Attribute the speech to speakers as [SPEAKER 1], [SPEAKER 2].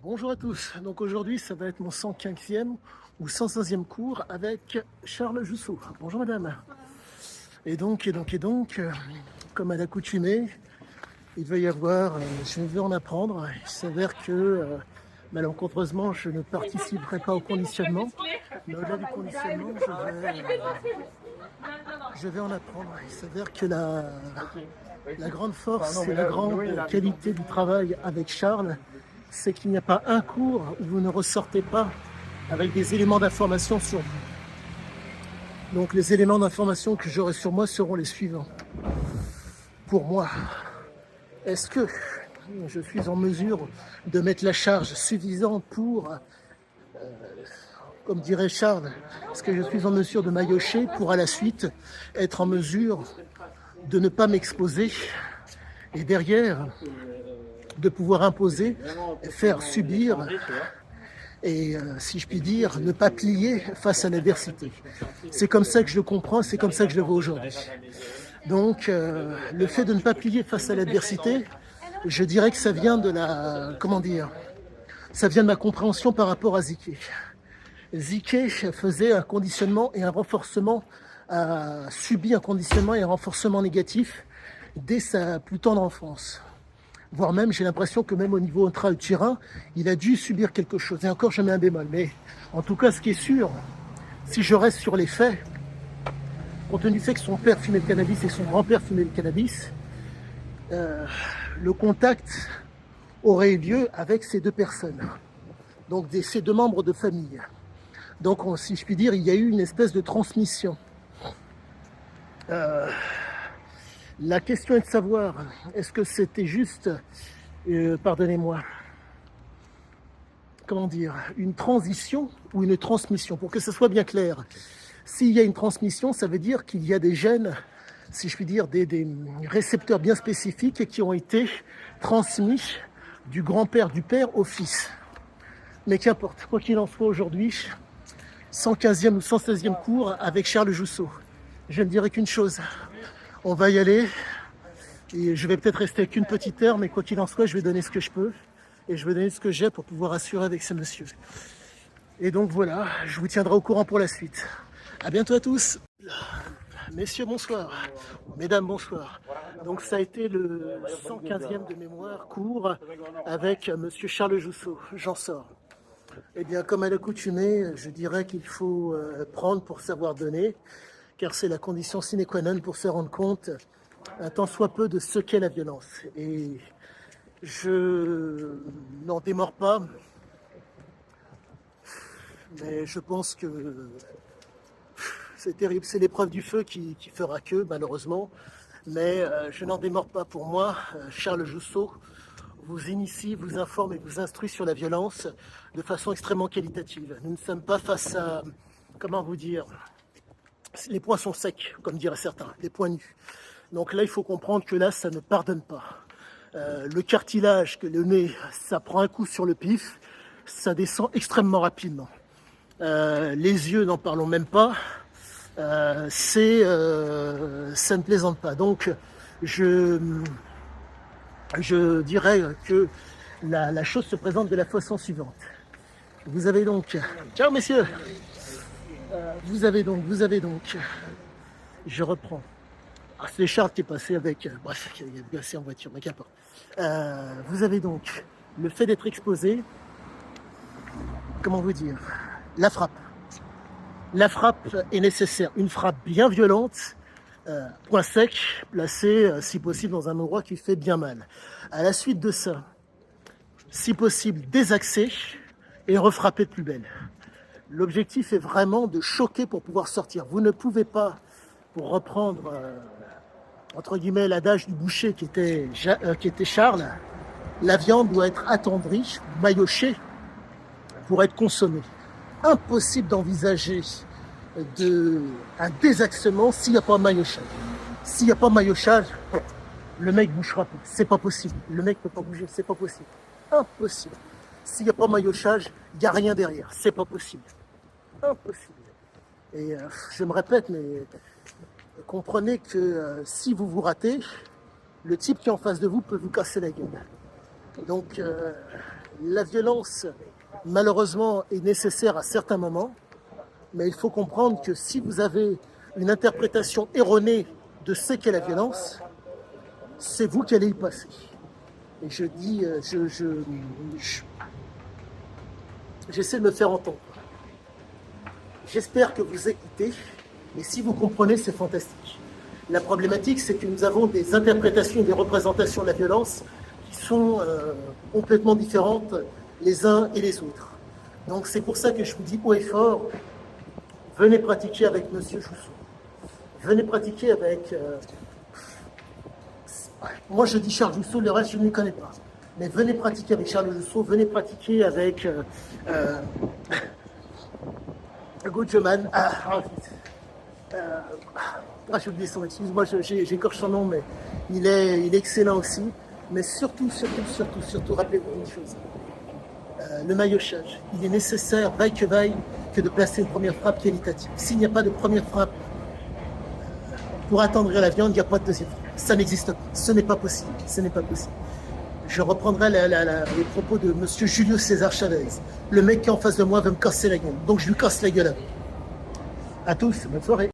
[SPEAKER 1] Bonjour à tous. Donc aujourd'hui, ça va être mon 115e ou 116e cours avec Charles Jousseau. Bonjour madame. Et donc, comme à l'accoutumée, il va y avoir, je vais en apprendre. Il s'avère que malencontreusement, je ne participerai pas au conditionnement. Mais au-delà du conditionnement, je vais en apprendre. Il s'avère que la grande force et la grande qualité du travail avec Charles, c'est qu'il n'y a pas un cours où vous ne ressortez pas avec des éléments d'information sur vous. Donc les éléments d'information que j'aurai sur moi seront les suivants. Pour moi, est-ce que je suis en mesure de mettre la charge suffisante pour, comme dirait Charles, est-ce que je suis en mesure de maillotcher pour à la suite être en mesure de ne pas m'exposer et derrière de pouvoir imposer, faire subir et, si je puis dire, ne pas plier face à l'adversité. C'est comme ça que je le comprends, c'est comme ça que je le vois aujourd'hui. Donc, le fait de ne pas plier face à l'adversité, je dirais que ça vient de ça vient de ma compréhension par rapport à Ziké. Ziké faisait un conditionnement et un renforcement, a subi un conditionnement et un renforcement négatif dès sa plus tendre enfance. Voire même, j'ai l'impression que même au niveau intra-utérin, il a dû subir quelque chose. Et encore, je mets un bémol. Mais en tout cas, ce qui est sûr, si je reste sur les faits, compte tenu du fait que son père fumait le cannabis et son grand-père fumait le cannabis, le contact aurait eu lieu avec ces deux personnes, donc ces deux membres de famille. Donc, si je puis dire, il y a eu une espèce de transmission. La question est de savoir, est-ce que c'était juste, pardonnez-moi, une transition ou une transmission, pour que ce soit bien clair. S'il y a une transmission, ça veut dire qu'il y a des gènes, si je puis dire, des récepteurs bien spécifiques qui ont été transmis du grand-père du père au fils. Mais qu'importe, quoi qu'il en soit aujourd'hui, 115e ou 116e cours avec Charles Jousseau. Je ne dirai qu'une chose, on va y aller, et je vais peut-être rester qu'une petite heure, mais quoi qu'il en soit, je vais donner ce que je peux, et je vais donner ce que j'ai pour pouvoir assurer avec ce monsieur. Et donc voilà, je vous tiendrai au courant pour la suite. À bientôt à tous. Messieurs, bonsoir. Mesdames, bonsoir. Donc ça a été le 115e de mémoire cours avec monsieur Charles Jousseau. J'en sors. Eh bien, comme à l'accoutumée, je dirais qu'il faut prendre pour savoir donner, car c'est la condition sine qua non pour se rendre compte, un tant soit peu, de ce qu'est la violence. Et je n'en démords pas, mais je pense que c'est terrible. C'est l'épreuve du feu qui fera que, malheureusement. Mais je n'en démords pas. Pour moi, Charles Jousseau vous initie, vous informe et vous instruit sur la violence de façon extrêmement qualitative. Nous ne sommes pas face à, comment vous dire, les poings sont secs, comme diraient certains, les poings nus. Donc là, il faut comprendre que là, ça ne pardonne pas. Le cartilage, que le nez, ça prend un coup sur le pif, ça descend extrêmement rapidement. Les yeux, n'en parlons même pas. Ça ne plaisante pas. Donc, je dirais que la chose se présente de la façon suivante. Vous avez donc... Ciao, messieurs. Vous avez donc... Je reprends. Ah, c'est Charles qui est passé avec... bref, il est passé en voiture, mais qu'importe. Vous avez donc le fait d'être exposé, comment vous dire, la frappe. La frappe est nécessaire. Une frappe bien violente, point sec, placée, si possible, dans un endroit qui fait bien mal. À la suite de ça, si possible, désaxer et refrapper de plus belle. L'objectif est vraiment de choquer pour pouvoir sortir. Vous ne pouvez pas, pour reprendre, entre guillemets, l'adage du boucher qui était Charles, la viande doit être attendrie, maillochée, pour être consommée. Impossible d'envisager un désaxement s'il n'y a pas de maillochage. S'il n'y a pas de maillochage, le mec bougera pas. C'est pas possible. Le mec ne peut pas bouger, c'est pas possible. Impossible. S'il n'y a pas de maillochage, il n'y a rien derrière. C'est pas possible. Impossible. Et je me répète, mais comprenez que si vous vous ratez, le type qui est en face de vous peut vous casser la gueule. Donc, La violence, malheureusement, est nécessaire à certains moments, mais il faut comprendre que si vous avez une interprétation erronée de ce qu'est la violence, c'est vous qui allez y passer. Et je dis, j'essaie de me faire entendre. J'espère que vous écoutez, et si vous comprenez, c'est fantastique. La problématique, c'est que nous avons des interprétations et des représentations de la violence qui sont complètement différentes les uns et les autres. Donc c'est pour ça que je vous dis haut et fort, venez pratiquer avec M. Jousseau. Venez pratiquer avec... moi je dis Charles Jousseau, le reste je ne les connais pas. Mais venez pratiquer avec Charles Jousseau, venez pratiquer avec Goodman. J'ai oublié son, excuse-moi, j'écorche son nom, mais il est excellent aussi. Mais surtout, rappelez-vous une chose. Le maillotchage, il est nécessaire, vaille que de placer une première frappe qualitative. S'il n'y a pas de première frappe pour attendrir la viande, il n'y a pas de deuxième frappe. Ça n'existe pas. Ce n'est pas possible. Ce n'est pas possible. Je reprendrai les propos de M. Julio César Chavez. Le mec qui est en face de moi veut me casser la gueule. Donc je lui casse la gueule. À tous, bonne soirée.